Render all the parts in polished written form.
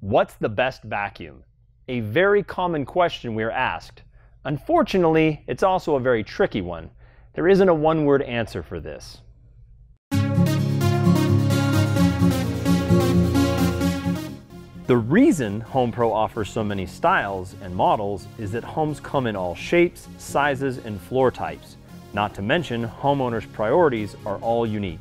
What's the best vacuum? A very common question we are asked. Unfortunately, it's also a very tricky one. There isn't a one-word answer for this. The reason HomePro offers so many styles and models is that homes come in all shapes, sizes, and floor types. Not to mention, homeowners' priorities are all unique.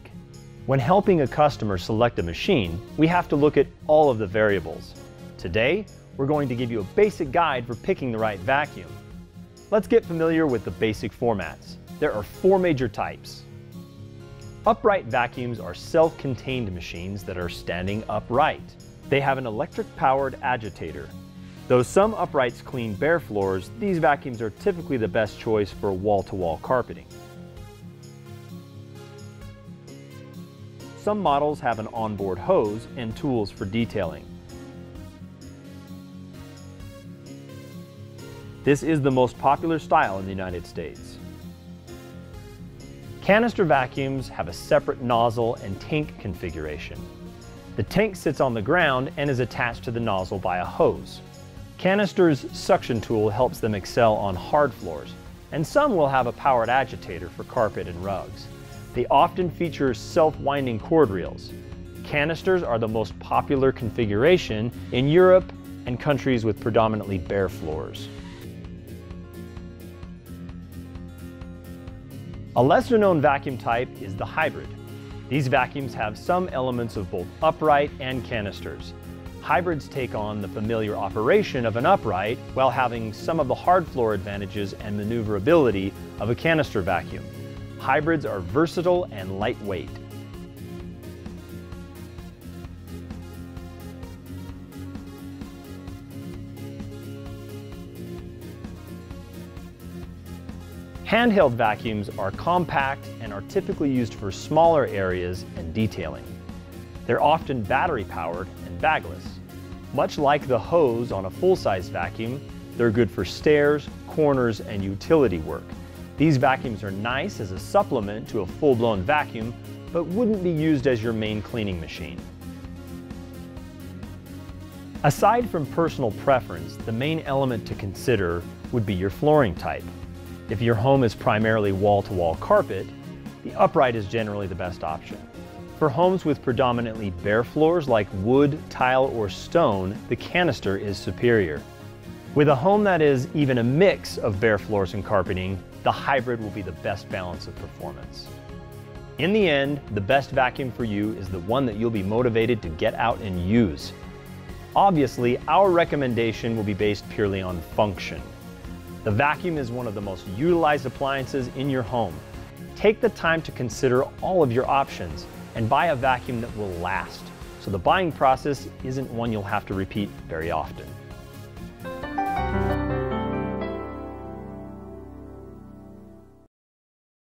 When helping a customer select a machine, we have to look at all of the variables. Today, we're going to give you a basic guide for picking the right vacuum. Let's get familiar with the basic formats. There are 4 major types. Upright vacuums are self-contained machines that are standing upright. They have an electric-powered agitator. Though some uprights clean bare floors, these vacuums are typically the best choice for wall-to-wall carpeting. Some models have an onboard hose and tools for detailing. This is the most popular style in the United States. Canister vacuums have a separate nozzle and tank configuration. The tank sits on the ground and is attached to the nozzle by a hose. Canister's suction tool helps them excel on hard floors, and some will have a powered agitator for carpet and rugs. They often feature self-winding cord reels. Canisters are the most popular configuration in Europe and countries with predominantly bare floors. A lesser-known vacuum type is the hybrid. These vacuums have some elements of both upright and canisters. Hybrids take on the familiar operation of an upright while having some of the hard floor advantages and maneuverability of a canister vacuum. Hybrids are versatile and lightweight. Handheld vacuums are compact and are typically used for smaller areas and detailing. They're often battery-powered and bagless. Much like the hose on a full-size vacuum, they're good for stairs, corners, and utility work. These vacuums are nice as a supplement to a full-blown vacuum, but wouldn't be used as your main cleaning machine. Aside from personal preference, the main element to consider would be your flooring type. If your home is primarily wall-to-wall carpet, the upright is generally the best option. For homes with predominantly bare floors like wood, tile, or stone, the canister is superior. With a home that is even a mix of bare floors and carpeting, the hybrid will be the best balance of performance. In the end, the best vacuum for you is the one that you'll be motivated to get out and use. Obviously, our recommendation will be based purely on function. The vacuum is one of the most utilized appliances in your home. Take the time to consider all of your options and buy a vacuum that will last, so the buying process isn't one you'll have to repeat very often.